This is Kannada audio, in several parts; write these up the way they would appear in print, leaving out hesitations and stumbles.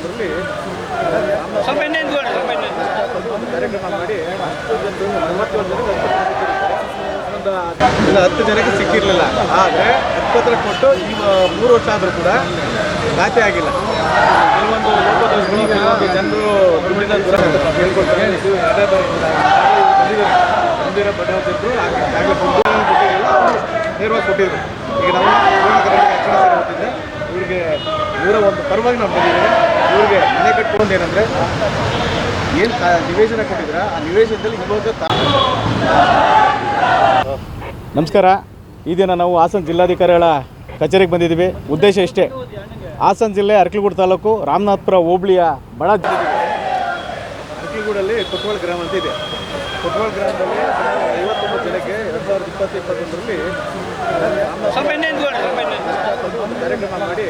2021ರಲ್ಲಿ ಕಾರ್ಯಕ್ರಮ ಮಾಡಿ 10 ಜನಕ್ಕೆ ಸಿಕ್ಕಿರಲಿಲ್ಲ. ಆದರೆ ಹಕ್ಕುಪತ್ರ ಕೊಟ್ಟು ಈಗ 3 ವರ್ಷ ಆದರೂ ಕೂಡ ಖಾತೆ ಆಗಿಲ್ಲ. ಕೆಲವೊಂದು ಲೋಪದೋಷಗಳು ಕೆಲವೊಂದು ಜನರು ದುಡ್ಡಿನ ದೂರ ಹೇಳ್ಕೊಳ್ತಾರೆ. ನೇರವಾಗಿ ಕೊಟ್ಟಿದ್ರು. ಈಗ ನಾವು ಕರ್ನಾಟಕ ಅಕ್ಷರ ವತಿಯಿಂದ ಇವ್ರಿಗೆ ಇವರ ಒಂದು ಪರವಾಗಿ ನಾವು ಬಂದಿದ್ದೇವೆ. ಇವ್ರಿಗೆ ಮನೆ ಕಟ್ಕೊಂಡು ಏನಂದರೆ ಏನು ನಿವೇಶನ ಕೊಟ್ಟಿದ್ರೆ ಆ ನಿವೇಶನದಲ್ಲಿ ಇವಾಗ ನಮಸ್ಕಾರ. ಈ ದಿನ ನಾವು ಹಾಸನ ಜಿಲ್ಲಾಧಿಕಾರಿಗಳ ಕಚೇರಿಗೆ ಬಂದಿದ್ದೀವಿ. ಉದ್ದೇಶ ಇಷ್ಟೇ, ಹಾಸನ ಜಿಲ್ಲೆ ಅರಕಲಗೂಡು ತಾಲೂಕು ರಾಮನಾಥಪುರ ಹೋಬಳಿಯ ಬಡ ಅರಕಲಗೂಡಲ್ಲಿ ಕೊಟ್ವಾಳ ಗ್ರಾಮ ಅಂತ ಇದೆ. ಕೊಟ್ವಾಳ ಗ್ರಾಮದಲ್ಲಿ 59 ಜನಕ್ಕೆ 2020-21ರಲ್ಲಿ ಕಾರ್ಯಕ್ರಮ ಮಾಡಿ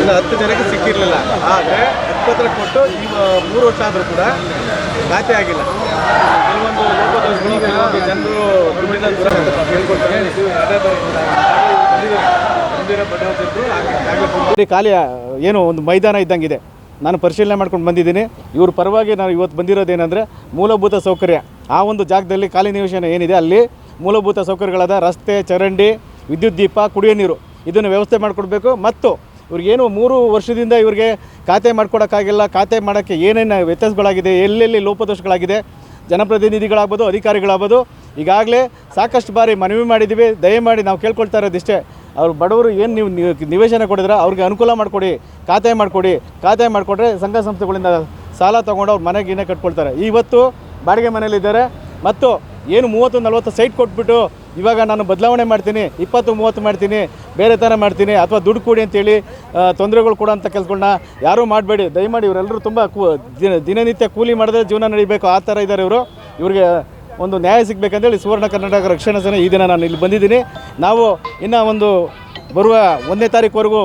10 ಜನಕ್ಕೆ ಸಿಕ್ಕಿರಲಿಲ್ಲ. ಆದರೆ ಹಕ್ಕುಪತ್ರ ಕೊಟ್ಟು ಈಗ 3 ವರ್ಷ ಆದರೂ ಕೂಡ ಖಾತೆ ಆಗಿಲ್ಲ. ಕೆಲವೊಂದು ಲೋಪದೋಷಗಳು ಕೆಲವೊಂದು ಜನರು ದುಡ್ಡಿನ ದೂರ ಹೇಳ್ಕೊಳ್ತಾರೆ. ಖಾಲಿ ಏನು ಒಂದು ಮೈದಾನ ಇದ್ದಂಗಿದೆ. ನಾನು ಪರಿಶೀಲನೆ ಮಾಡ್ಕೊಂಡು ಬಂದಿದ್ದೀನಿ. ಇವ್ರ ಪರವಾಗಿ ನಾನು ಇವತ್ತು ಬಂದಿರೋದೇನೆಂದರೆ ಮೂಲಭೂತ ಸೌಕರ್ಯ, ಆ ಒಂದು ಜಾಗದಲ್ಲಿ ಖಾಲಿ ನಿವೇಶನ ಏನಿದೆ ಅಲ್ಲಿ ಮೂಲಭೂತ ಸೌಕರ್ಯಗಳಾದ ರಸ್ತೆ, ಚರಂಡಿ, ವಿದ್ಯುತ್ ದೀಪ, ಕುಡಿಯೋ ನೀರು ಇದನ್ನು ವ್ಯವಸ್ಥೆ ಮಾಡಿಕೊಡ್ಬೇಕು. ಮತ್ತು ಇವ್ರಿಗೇನು 3 ವರ್ಷದಿಂದ ಇವ್ರಿಗೆ ಖಾತೆ ಮಾಡ್ಕೊಡೋಕ್ಕಾಗಿಲ್ಲ. ಖಾತೆ ಮಾಡೋಕ್ಕೆ ಏನೇನು ವ್ಯತ್ಯಾಸಗಳಾಗಿದೆ, ಎಲ್ಲೆಲ್ಲಿ ಲೋಪದೋಷಗಳಾಗಿದೆ, ಜನಪ್ರತಿನಿಧಿಗಳಾಗ್ಬೋದು, ಅಧಿಕಾರಿಗಳಾಗ್ಬೋದು ಈಗಾಗಲೇ ಸಾಕಷ್ಟು ಬಾರಿ ಮನವಿ ಮಾಡಿದ್ದೀವಿ. ದಯಮಾಡಿ ನಾವು ಕೇಳ್ಕೊಳ್ತಾ ಇರೋದಿಷ್ಟೇ, ಅವ್ರು ಬಡವರು ಏನು ನೀವು ನಿವೇಶನ ಕೊಡಿದ್ರೆ ಅವ್ರಿಗೆ ಅನುಕೂಲ ಮಾಡಿಕೊಡಿ, ಖಾತೆ ಮಾಡಿಕೊಡಿ. ಖಾತೆ ಮಾಡಿಕೊಟ್ರೆ ಸಂಘ ಸಂಸ್ಥೆಗಳಿಂದ ಸಾಲ ತೊಗೊಂಡು ಅವ್ರು ಮನೆಗೆ ಕಟ್ಕೊಳ್ತಾರೆ. ಇವತ್ತು ಬಾಡಿಗೆ ಮನೇಲಿದ್ದಾರೆ. ಮತ್ತು ಏನು 30-40 ಸೈಟ್ ಕೊಟ್ಬಿಟ್ಟು ಇವಾಗ ನಾನು ಬದಲಾವಣೆ ಮಾಡ್ತೀನಿ, 20-30 ಮಾಡ್ತೀನಿ, ಬೇರೆ ಥರ ಮಾಡ್ತೀನಿ, ಅಥವಾ ದುಡ್ಡು ಕೊಡಿ ಅಂತೇಳಿ ತೊಂದರೆಗಳು ಕೊಡೋಂಥ ಕೆಲಸಗಳನ್ನ ಯಾರೂ ಮಾಡಬೇಡಿ. ದಯಮಾಡಿ ಇವರೆಲ್ಲರೂ ತುಂಬ ದಿನನಿತ್ಯ ಕೂಲಿ ಮಾಡಿದ್ರೆ ಜೀವನ ನಡೀಬೇಕು, ಆ ಥರ ಇದ್ದಾರೆ ಇವರು. ಇವ್ರಿಗೆ ಒಂದು ನ್ಯಾಯ ಸಿಗಬೇಕಂತೇಳಿ ಸುವರ್ಣ ಕರ್ನಾಟಕ ರಕ್ಷಣಾ ಸೇನೆ ಈ ದಿನ ನಾನು ಇಲ್ಲಿ ಬಂದಿದ್ದೀನಿ. ನಾವು ಇನ್ನು ಒಂದು ಬರುವ 1ನೇ ತಾರೀಕುವರೆಗೂ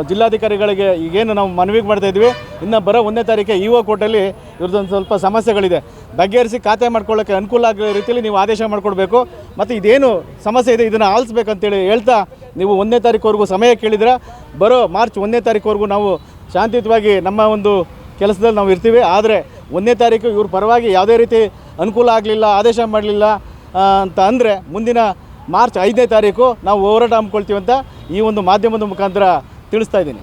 ಜಿಲ್ಲಾಧಿಕಾರಿಗಳಿಗೆ ಈಗೇನು ನಾವು ಮನವಿಗೆ ಮಾಡ್ತಾಯಿದ್ವಿ, ಇನ್ನು ಬರೋ 1ನೇ ತಾರೀಕೆ ಇಒ ಕೋರ್ಟಲ್ಲಿ ಇವ್ರದ್ದೊಂದು ಸ್ವಲ್ಪ ಸಮಸ್ಯೆಗಳಿದೆ, ಬಗೆಹರಿಸಿ ಖಾತೆ ಮಾಡ್ಕೊಳ್ಳೋಕ್ಕೆ ಅನುಕೂಲ ಆಗೋ ರೀತಿಯಲ್ಲಿ ನೀವು ಆದೇಶ ಮಾಡಿಕೊಡ್ಬೇಕು. ಮತ್ತು ಇದೇನು ಸಮಸ್ಯೆ ಇದೆ ಇದನ್ನು ಆಲಿಸ್ಬೇಕಂತೇಳಿ ಹೇಳ್ತಾ ನೀವು 1ನೇ ತಾರೀಕುವರೆಗೂ ಸಮಯ ಕೇಳಿದ್ರೆ ಬರೋ ಮಾರ್ಚ್ 1ನೇ ತಾರೀಕುವರೆಗೂ ನಾವು ಶಾಂತಿಯುತವಾಗಿ ನಮ್ಮ ಒಂದು ಕೆಲಸದಲ್ಲಿ ನಾವು ಇರ್ತೀವಿ. ಆದರೆ 1ನೇ ತಾರೀಕು ಇವ್ರ ಪರವಾಗಿ ಯಾವುದೇ ರೀತಿ ಅನುಕೂಲ ಆಗಲಿಲ್ಲ, ಆದೇಶ ಮಾಡಲಿಲ್ಲ ಅಂತ ಅಂದರೆ ಮುಂದಿನ ಮಾರ್ಚ್ 5ನೇ ತಾರೀಕು ನಾವು ಹೋರಾಟ ಹಮ್ಮಿಕೊಳ್ತೀವಿ ಅಂತ ಈ ಒಂದು ಮಾಧ್ಯಮದ ಮುಖಾಂತರ ತಿಳಿಸ್ತಾ ಇದ್ದೀನಿ.